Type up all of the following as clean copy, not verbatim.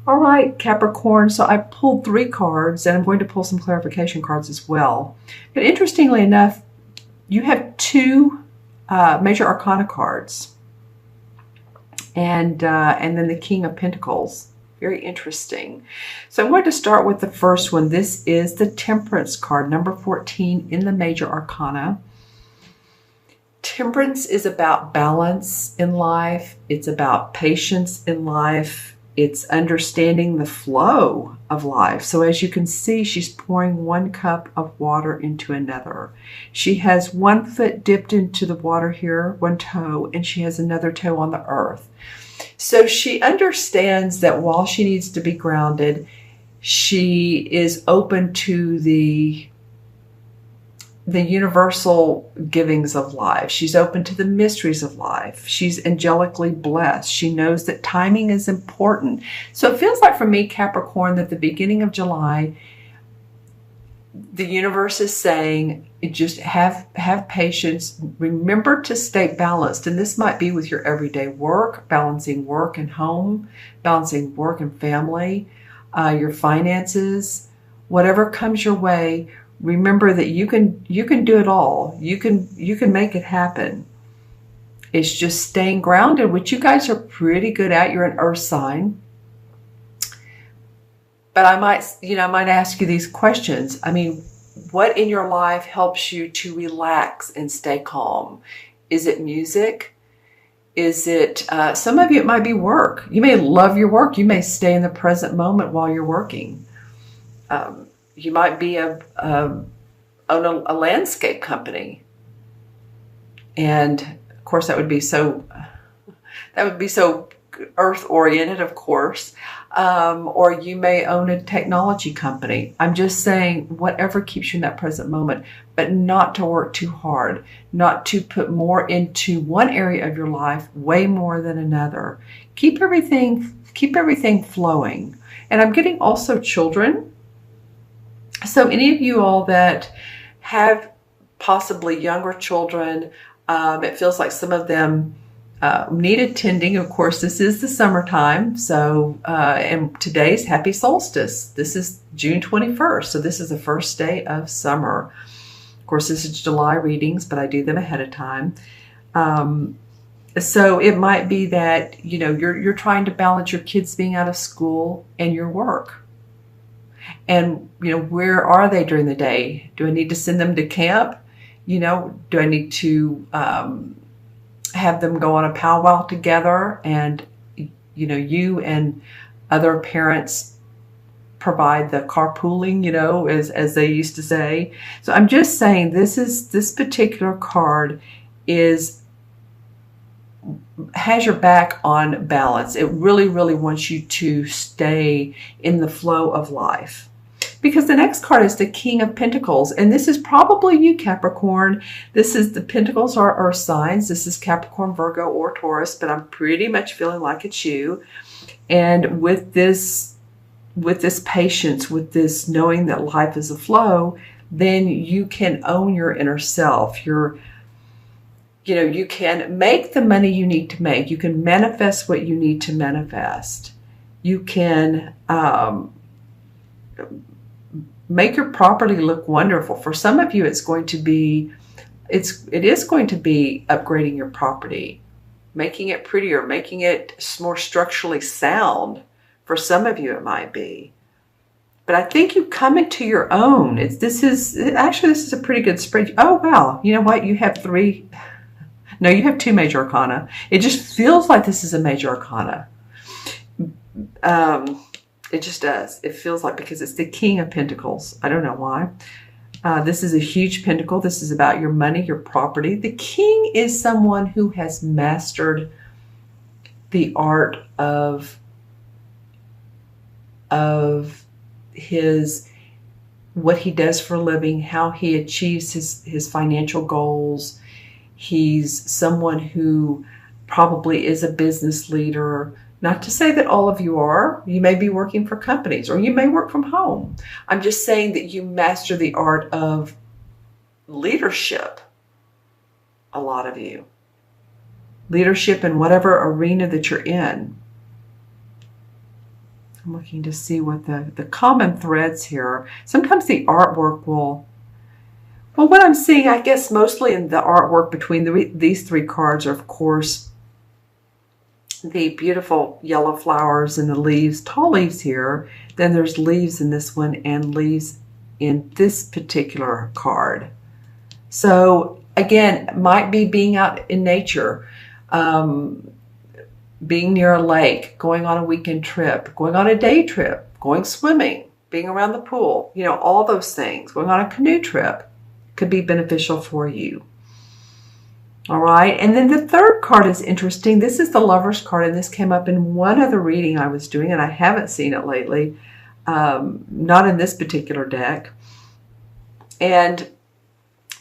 All right, Capricorn. So I pulled 3 cards, and I'm going to pull some clarification cards as well. But interestingly enough, you have 2 major arcana cards, and then the King of Pentacles. Very interesting. So I'm going to start with the first one. This is the Temperance card, number 14 in the major arcana. Temperance is about balance in life. It's about patience in life. It's understanding the flow of life. So as you can see, she's pouring 1 cup of water into another. She has 1 foot dipped into the water here, 1 toe, and she has another toe on the earth. So she understands that while she needs to be grounded, she is open to the universal givings of life. She's open to the mysteries of life. She's angelically blessed. She knows that timing is important. So it feels like for me, Capricorn, that the beginning of July, the universe is saying, just have patience. Remember to stay balanced. And this might be with your everyday work, balancing work and home, balancing work and family, your finances, whatever comes your way. Remember that you can do it all. You can make it happen. It's just staying grounded, which you guys are pretty good at. You're an earth sign. But I might ask you these questions. I mean, what in your life helps you to relax and stay calm? Is it music? Is it, some of you, it might be work. You may love your work. You may stay in the present moment while you're working. You might be own a landscape company, and of course that would be so earth oriented, of course. Or you may own a technology company. I'm just saying, whatever keeps you in that present moment, but not to work too hard, not to put more into one area of your life, way more than another. Keep everything flowing. And I'm getting also children. So any of you all that have possibly younger children, it feels like some of them need attending. Of course, this is the summertime. So, and today's happy solstice. This is June 21st. So this is the first day of summer. Of course, this is July readings, but I do them ahead of time. So it might be that, you're trying to balance your kids being out of school and your work. And, where are they during the day? Do I need to send them to camp? Do I need to have them go on a powwow together? And, you and other parents provide the carpooling, as they used to say. So I'm just saying this particular card has your back on balance. It really, really wants you to stay in the flow of life. Because the next card is the King of Pentacles. And this is probably you, Capricorn. The Pentacles are earth signs. This is Capricorn, Virgo, or Taurus, but I'm pretty much feeling like it's you. And with this patience, with this knowing that life is a flow, then you can own your inner self. You can make the money you need to make. You can manifest what you need to manifest. You can make your property look wonderful. For some of you, it is going to be upgrading your property, making it prettier, making it more structurally sound. For some of you, it might be. But I think you come into your own. This is a pretty good spread. Oh, wow. You know what? You have 3. No, you have 2 major arcana. It just feels like this is a major arcana. It just does. It feels like, because it's the King of Pentacles. I don't know why. This is a huge pentacle. This is about your money, your property. The king is someone who has mastered the art of what he does for a living, how he achieves his financial goals. He's someone who probably is a business leader. Not to say that all of you are. You may be working for companies, or you may work from home. I'm just saying that you master the art of leadership, a lot of you. Leadership in whatever arena that you're in. I'm looking to see what the common threads here. Sometimes the artwork will, well, what I'm seeing, I guess, mostly in the artwork between these three cards are, of course, the beautiful yellow flowers and the leaves, tall leaves here. Then there's leaves in this one and leaves in this particular card. So again, might be being out in nature, being near a lake, going on a weekend trip, going on a day trip, going swimming, being around the pool, you know, all those things, going on a canoe trip could be beneficial for you. All right. And then the third card is interesting. This is the Lover's card, and this came up in one other reading I was doing, and I haven't seen it lately. Not in this particular deck. And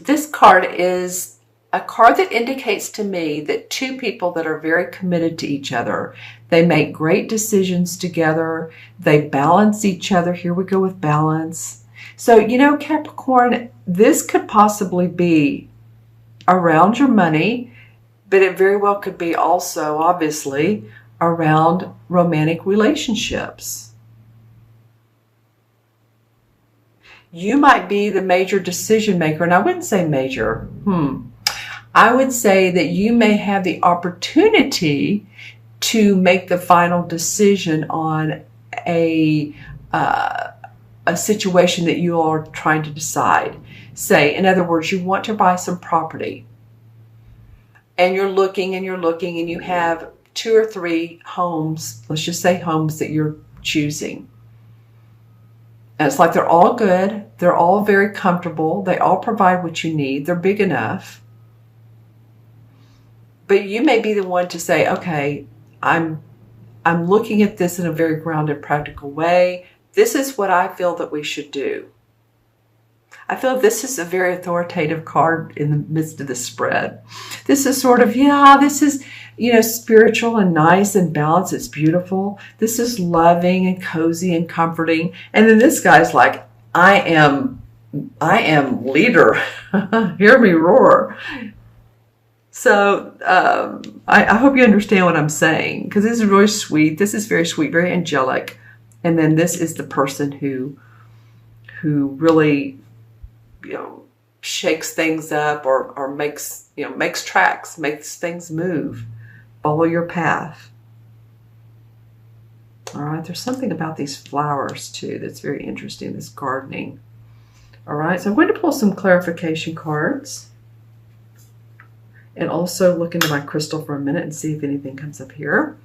this card is a card that indicates to me that two people that are very committed to each other, they make great decisions together, they balance each other. Here we go with balance. So, you know, Capricorn, this could possibly be around your money, but it very well could be also, obviously, around romantic relationships. You might be the major decision maker, and I wouldn't say major. I would say that you may have the opportunity to make the final decision on a situation that you are trying to decide. Say, in other words, you want to buy some property, and you're looking and you're looking, and you have 2 or 3 homes, let's just say homes that you're choosing. And it's like they're all good, they're all very comfortable, they all provide what you need, they're big enough. But you may be the one to say, okay, I'm looking at this in a very grounded, practical way. This is what I feel that we should do. I feel this is a very authoritative card in the midst of the spread. This is sort of, yeah, this is, you know, spiritual and nice and balanced. It's beautiful. This is loving and cozy and comforting. And then this guy's like, I am leader. Hear me roar. So I hope you understand what I'm saying, because this is really sweet. This is very sweet, very angelic. And then this is the person who really, you know, shakes things up or makes tracks, makes things move. Follow your path. All right, there's something about these flowers too that's very interesting, this gardening. All right, so I'm going to pull some clarification cards and also look into my crystal for a minute and see if anything comes up here.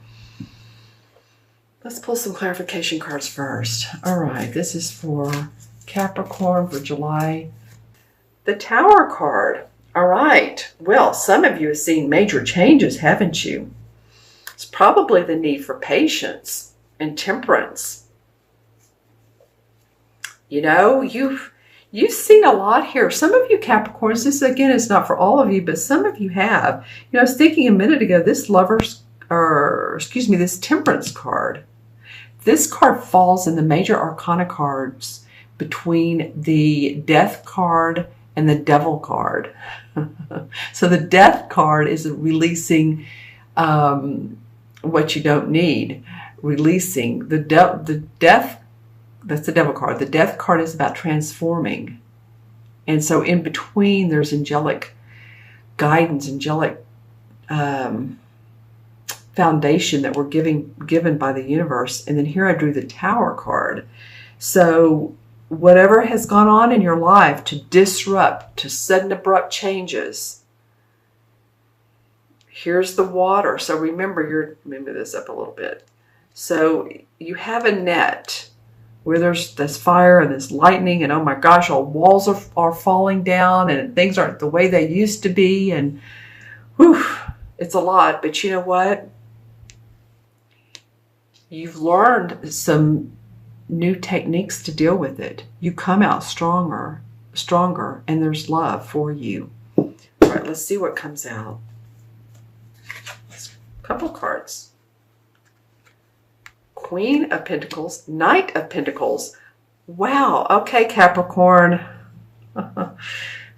Let's pull some clarification cards first. All right, this is for Capricorn for July. The Tower card. All right. Well, some of you have seen major changes, haven't you? It's probably the need for patience and temperance. You know, you've seen a lot here. Some of you Capricorns, this again is not for all of you, but some of you have. You know, I was thinking a minute ago, this this Temperance card. This card falls in the major arcana cards between the Death card and the Devil card. So the Death card is releasing what you don't need. Releasing the Death, that's the Devil card. The Death card is about transforming. And so in between there's angelic guidance, angelic foundation that we're given by the universe. And then here I drew the Tower card. So whatever has gone on in your life to disrupt, to sudden abrupt changes, here's the water. So remember, move this up a little bit. So you have a net where there's this fire and this lightning, and oh my gosh, all walls are falling down and things aren't the way they used to be, and whew, it's a lot. But you know what? You've learned some new techniques to deal with it. You come out stronger, and there's love for you. All right, let's see what comes out. A couple cards. Queen of Pentacles, Knight of Pentacles. Wow, okay, Capricorn. But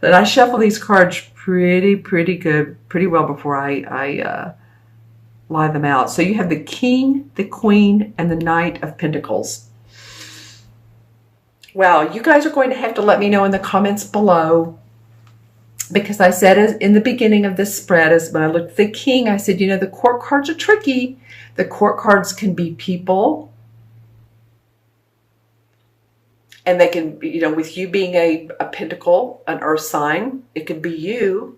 I shuffle these cards pretty good, pretty well before I lie them out. So you have the King, the Queen, and the Knight of Pentacles. Wow, you guys are going to have to let me know in the comments below, because I said in the beginning of this spread, as when I looked at the King, I said, you know, the court cards are tricky. The court cards can be people, and they can be, you know, with you being a pentacle, an earth sign, it could be you.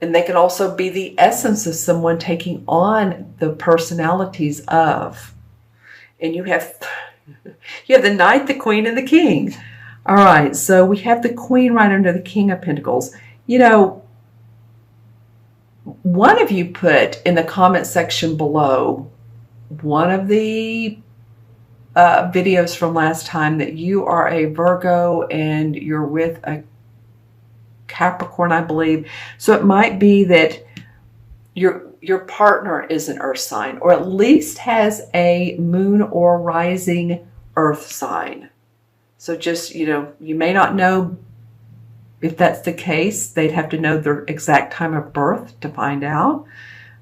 And they can also be the essence of someone taking on the personalities of. And you have the Knight, the Queen, and the King. All right, so we have the Queen right under the King of Pentacles. You know, one of you put in the comment section below one of the videos from last time that you are a Virgo and you're with a Capricorn, I believe. So it might be that your partner is an earth sign, or at least has a moon or rising earth sign. So just, you know, you may not know if that's the case. They'd have to know their exact time of birth to find out.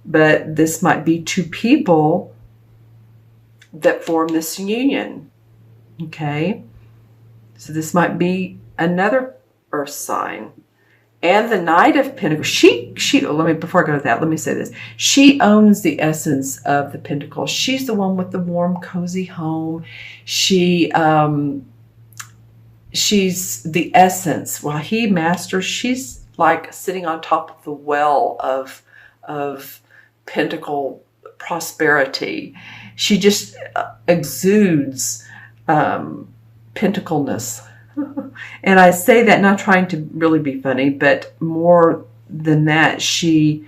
But this might be two people that form this union. Okay. So this might be another earth sign. And the Knight of Pentacles, before I go to that, let me say this. She owns the essence of the Pentacles. She's the one with the warm, cozy home. She's the essence. While he masters, she's like sitting on top of the well of pentacle prosperity. She just exudes pentacleness. And I say that not trying to really be funny, but more than that, she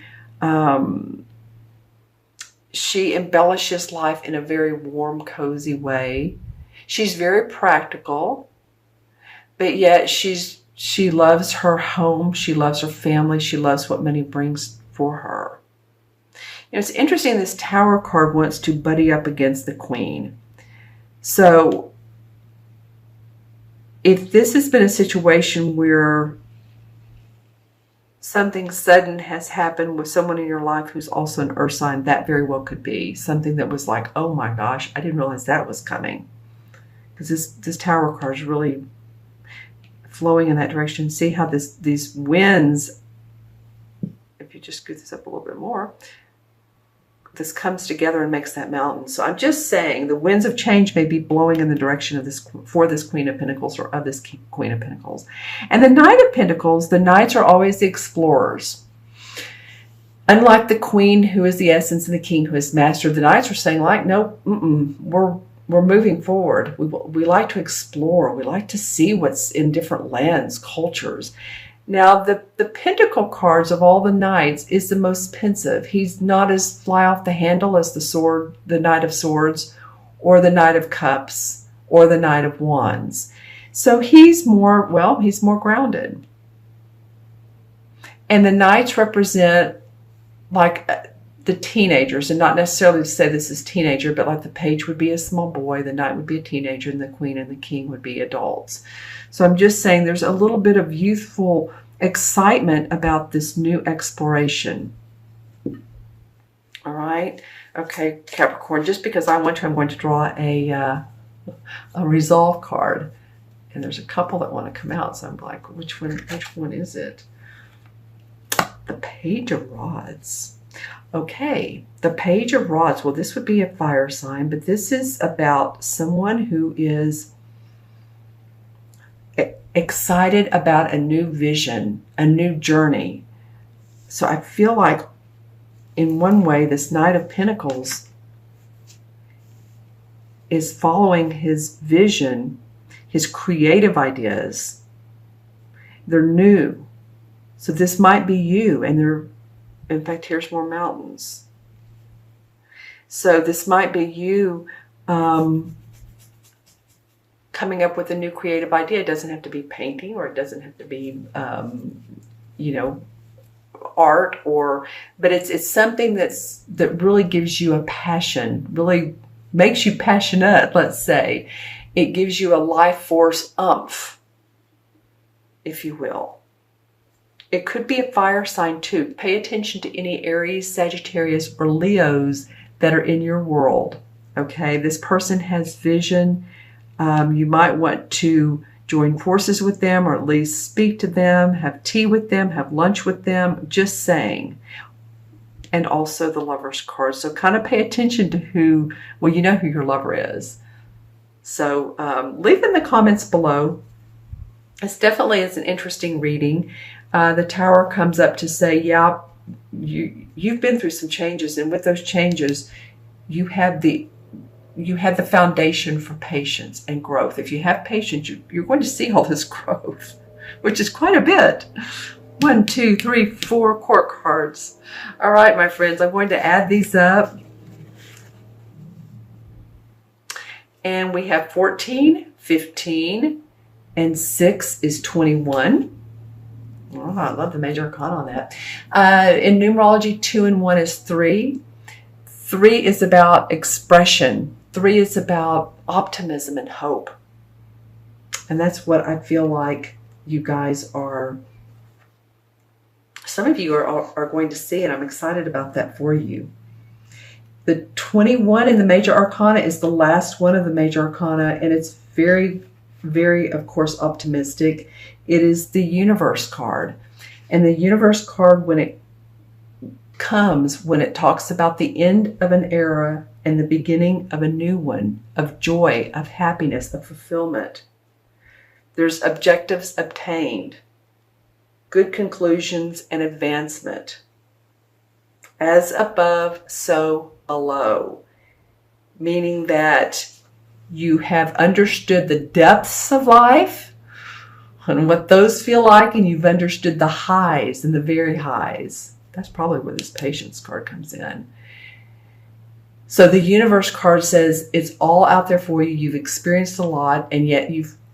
embellishes life in a very warm, cozy way. She's very practical, but yet she loves her home. She loves her family. She loves what money brings for her. You know, it's interesting. This Tower card wants to buddy up against the Queen. So if this has been a situation where something sudden has happened with someone in your life who's also an earth sign, that very well could be something that was like, oh my gosh, I didn't realize that was coming. Because this Tower card is really flowing in that direction. See how these winds, if you just scoot this up a little bit more, this comes together and makes that mountain. So I'm just saying the winds of change may be blowing in the direction of this, for this Queen of Pentacles, or of this Queen of Pentacles. And the Knight of Pentacles, the Knights are always the explorers. Unlike the Queen, who is the essence, and the King, who is master, the Knights are saying, like, no, we're moving forward. We like to explore. We like to see what's in different lands, cultures. Now, the Pentacle cards of all the Knights is the most pensive. He's not as fly off the handle as the Knight of Swords, or the Knight of Cups, or the Knight of Wands. So he's more grounded. And the Knights represent like the teenagers, and not necessarily to say this is teenager, but like the Page would be a small boy, the Knight would be a teenager, and the Queen and the King would be adults. So I'm just saying there's a little bit of youthful excitement about this new exploration. All right. Okay, Capricorn, just because I want to, I'm going to draw a resolve card. And there's a couple that want to come out, so I'm like, which one is it? The Page of Rods. Okay, the Page of Rods. Well, this would be a fire sign, but this is about someone who is excited about a new vision, a new journey. So I feel like in one way, this Knight of Pentacles is following his vision, his creative ideas. They're new. So this might be you, and in fact, here's more mountains. So this might be you coming up with a new creative idea. It doesn't have to be painting, or it doesn't have to be, art, but it's something that really gives you a passion, really makes you passionate, let's say. It gives you a life force umph, if you will. It could be a fire sign too. Pay attention to any Aries, Sagittarius, or Leos that are in your world. Okay, this person has vision. You might want to join forces with them, or at least speak to them, have tea with them, have lunch with them, just saying. And also the Lover's card. So kind of pay attention to who, well, you know who your lover is. So leave in the comments below. It's definitely is an interesting reading. The Tower comes up to say, yeah, you've been through some changes, and with those changes, you have the foundation for patience and growth. If you have patience, you're going to see all this growth, which is quite a bit. 1, 2, 3, 4 court cards. All right, my friends, I'm going to add these up. And we have 14, 15, and 6 is 21. Oh, I love the major arcana on that. In numerology, 2 and 1 is 3. 3 is about expression. 3 is about optimism and hope. And that's what I feel like you guys are, some of you are going to see, and I'm excited about that for you. The 21 in the major arcana is the last one of the major arcana, and it's very, very, of course, optimistic. It is the Universe card. And the Universe card, when it comes, when it talks about the end of an era and the beginning of a new one, of joy, of happiness, of fulfillment. There's objectives obtained, good conclusions, and advancement. As above, so below. Meaning that you have understood the depths of life and what those feel like, and you've understood the highs and the very highs. That's probably where this Patience card comes in. So the Universe card says it's all out there for you. You've experienced a lot, and yet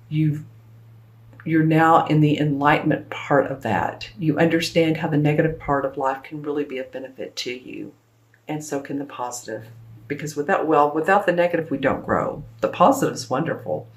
you're now in the enlightenment part of that. You understand how the negative part of life can really be a benefit to you, and so can the positive. Because without the negative, we don't grow. The positive is wonderful.